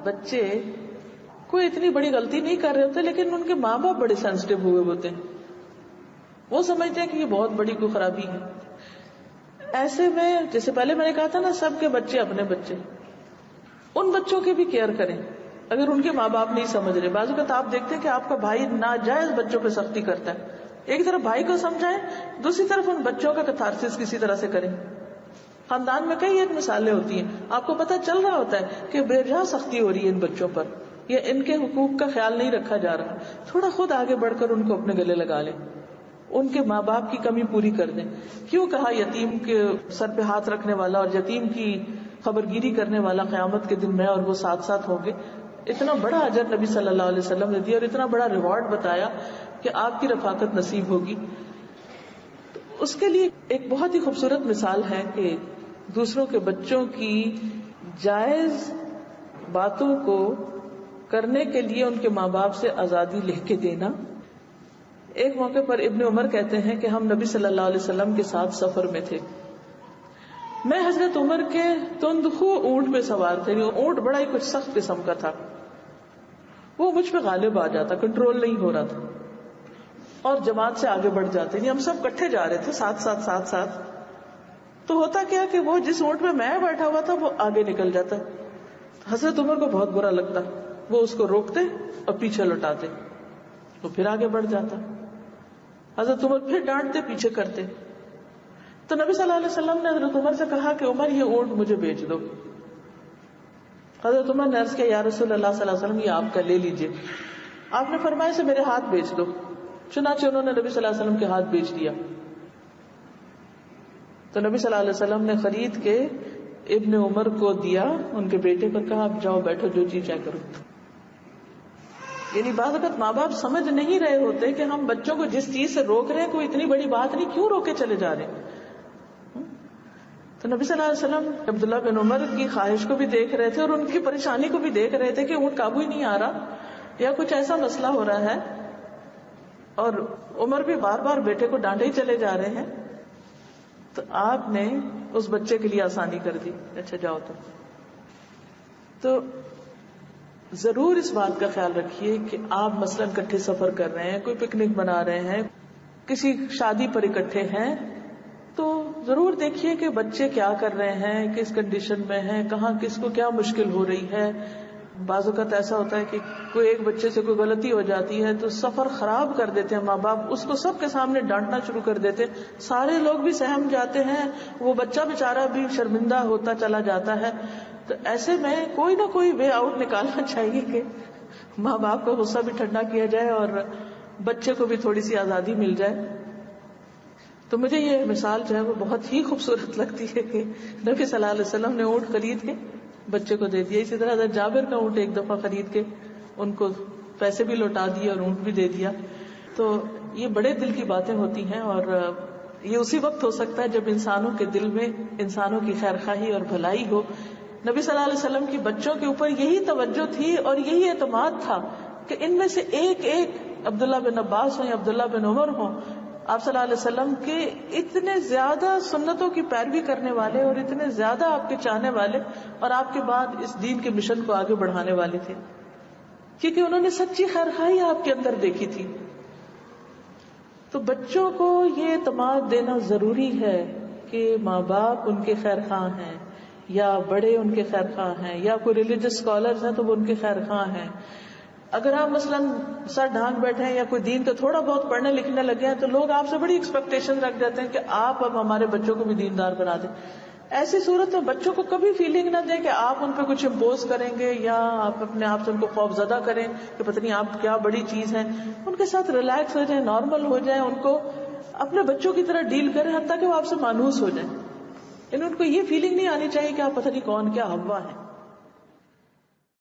بچے کوئی اتنی بڑی غلطی نہیں کر رہے ہوتے لیکن ان کے ماں باپ بڑے سینسٹیو ہوئے ہوتے ہیں, وہ سمجھتے ہیں کہ یہ بہت بڑی کوئی خرابی ہے. ایسے میں جیسے پہلے میں نے کہا تھا نا, سب کے بچے اپنے بچے, ان بچوں کی بھی کیئر کریں اگر ان کے ماں باپ نہیں سمجھ رہے. بعض اوقات آپ دیکھتے ہیں کہ آپ کا بھائی ناجائز بچوں پہ سختی کرتا ہے, ایک طرف بھائی کو سمجھائیں, دوسری طرف ان بچوں کا کتھارسس کسی طرح سے کریں. خاندان میں کئی ایک مثالیں ہوتی ہیں, آپ کو پتہ چل رہا ہوتا ہے کہ بے جہاں سختی ہو رہی ہے ان بچوں پر, یا ان کے حقوق کا خیال نہیں رکھا جا رہا, تھوڑا خود آگے بڑھ کر ان کو اپنے گلے لگا لیں, ان کے ماں باپ کی کمی پوری کر دیں. کیوں کہا یتیم کے سر پہ ہاتھ رکھنے والا اور یتیم کی خبرگیری کرنے والا قیامت کے دن میں اور وہ ساتھ ساتھ ہوں گے. اتنا بڑا اجر نبی صلی اللہ علیہ وسلم نے دیا اور اتنا بڑا ریوارڈ بتایا کہ آپ کی رفاقت نصیب ہوگی. اس کے لیے ایک بہت ہی خوبصورت مثال ہے کہ دوسروں کے بچوں کی جائز باتوں کو کرنے کے لیے ان کے ماں باپ سے آزادی لے کے دینا. ایک موقع پر ابن عمر کہتے ہیں کہ ہم نبی صلی اللہ علیہ وسلم کے ساتھ سفر میں تھے. میں حضرت عمر کے تندخو اونٹ پہ سوار تھے. اونٹ بڑا ہی کچھ سخت قسم کا تھا, وہ مجھ پہ غالب آ جاتا, کنٹرول نہیں ہو رہا تھا اور جماعت سے آگے بڑھ جاتے. ہم سب کٹھے جا رہے تھے ساتھ ساتھ. تو ہوتا کیا کہ وہ جس اونٹ پہ میں بیٹھا ہوا تھا وہ آگے نکل جاتا. حضرت عمر کو بہت برا لگتا, وہ اس کو روکتے اور پیچھے لوٹاتے, وہ پھر آگے بڑھ جاتا. حضرت عمر پھر ڈانٹتے, پیچھے کرتے. تو نبی صلی اللہ علیہ وسلم نے حضرت عمر سے کہا کہ عمر یہ اونٹ مجھے بیچ دو. حضرت عمر نے عرض کیا یا رسول اللہ صلی اللہ علیہ وسلم یہ آپ کا لے لیجئے. آپ نے فرمایا اسے میرے ہاتھ بیچ دو. چنانچہ انہوں نے نبی صلی اللہ علیہ وسلم کے ہاتھ بیچ دیا. تو نبی صلی اللہ علیہ وسلم نے خرید کے ابن عمر کو دیا, ان کے بیٹے پر کہا اب جاؤ بیٹھو جو جی چاہے کرو. یعنی بعض اوقات ماں باپ سمجھ نہیں رہے ہوتے کہ ہم بچوں کو جس چیز سے روک رہے ہیں کوئی اتنی بڑی بات نہیں, کیوں روکے چلے جا رہے ہیں. تو نبی صلی اللہ علیہ وسلم عبداللہ بن عمر کی خواہش کو بھی دیکھ رہے تھے اور ان کی پریشانی کو بھی دیکھ رہے تھے کہ اونٹ قابو ہی نہیں آ رہا یا کچھ ایسا مسئلہ ہو رہا ہے, اور عمر بھی بار بار بیٹے کو ڈانٹے ہی چلے جا رہے ہیں. تو آپ نے اس بچے کے لیے آسانی کر دی, اچھا جاؤ. تو ضرور اس بات کا خیال رکھیے کہ آپ مثلاً اکٹھے سفر کر رہے ہیں, کوئی پکنک بنا رہے ہیں, کسی شادی پر اکٹھے ہیں, تو ضرور دیکھیے کہ بچے کیا کر رہے ہیں, کس کنڈیشن میں ہیں, کہاں کس کو کیا مشکل ہو رہی ہے. بعض اوقات ایسا ہوتا ہے کہ کوئی ایک بچے سے کوئی غلطی ہو جاتی ہے تو سفر خراب کر دیتے ہیں ماں باپ, اس کو سب کے سامنے ڈانٹنا شروع کر دیتے, سارے لوگ بھی سہم جاتے ہیں, وہ بچہ بیچارہ بھی شرمندہ ہوتا چلا جاتا ہے. تو ایسے میں کوئی نہ کوئی وے آؤٹ نکالنا چاہیے کہ ماں باپ کا غصہ بھی ٹھنڈا کیا جائے اور بچے کو بھی تھوڑی سی آزادی مل جائے. تو مجھے یہ مثال جو ہے وہ بہت ہی خوبصورت لگتی ہے کہ نبی صلی اللہ علیہ وسلم نے اونٹ خرید کے بچے کو دے دیا. اسی طرح حضرت جابر کا اونٹ ایک دفعہ خرید کے ان کو پیسے بھی لوٹا دیے اور اونٹ بھی دے دیا. تو یہ بڑے دل کی باتیں ہوتی ہیں, اور یہ اسی وقت ہو سکتا ہے جب انسانوں کے دل میں انسانوں کی خیر خواہی اور بھلائی ہو. نبی صلی اللہ علیہ وسلم کی بچوں کے اوپر یہی توجہ تھی اور یہی اعتماد تھا کہ ان میں سے ایک ایک, عبداللہ بن عباس ہوں یا عبداللہ بن عمر ہوں, آپ صلی اللہ علیہ وسلم کے اتنے زیادہ سنتوں کی پیروی کرنے والے اور اتنے زیادہ آپ کے چاہنے والے اور آپ کے بعد اس دین کے مشن کو آگے بڑھانے والے تھے, کیونکہ انہوں نے سچی خیر خواہی آپ کے اندر دیکھی تھی. تو بچوں کو یہ اعتماد دینا ضروری ہے کہ ماں باپ ان کے خیر خواہ ہیں, یا بڑے ان کے خیر خواہ ہیں, یا کوئی ریلیجس اسکالرز ہیں تو وہ ان کے خیر خواہ ہیں. اگر آپ مثلاً سر ڈھانک بیٹھے ہیں یا کوئی دین کا تھوڑا بہت پڑھنے لکھنے لگے ہیں تو لوگ آپ سے بڑی ایکسپیکٹیشن رکھ جاتے ہیں کہ آپ اب ہمارے بچوں کو بھی دیندار بنا دیں. ایسی صورت میں بچوں کو کبھی فیلنگ نہ دیں کہ آپ ان پہ کچھ امپوز کریں گے یا آپ اپنے آپ سے ان کو خوف زدہ کریں کہ پتہ نہیں آپ کیا بڑی چیز ہیں. ان کے ساتھ ریلیکس ہو جائیں, نارمل ہو جائیں, ان کو اپنے بچوں کی طرح ڈیل کریں حتیٰ کہ وہ آپ سے مانوس ہو جائیں. ان کو یہ فیلنگ نہیں آنی چاہیے کہ آپ پتہ نہیں کون کیا ہوا ہے.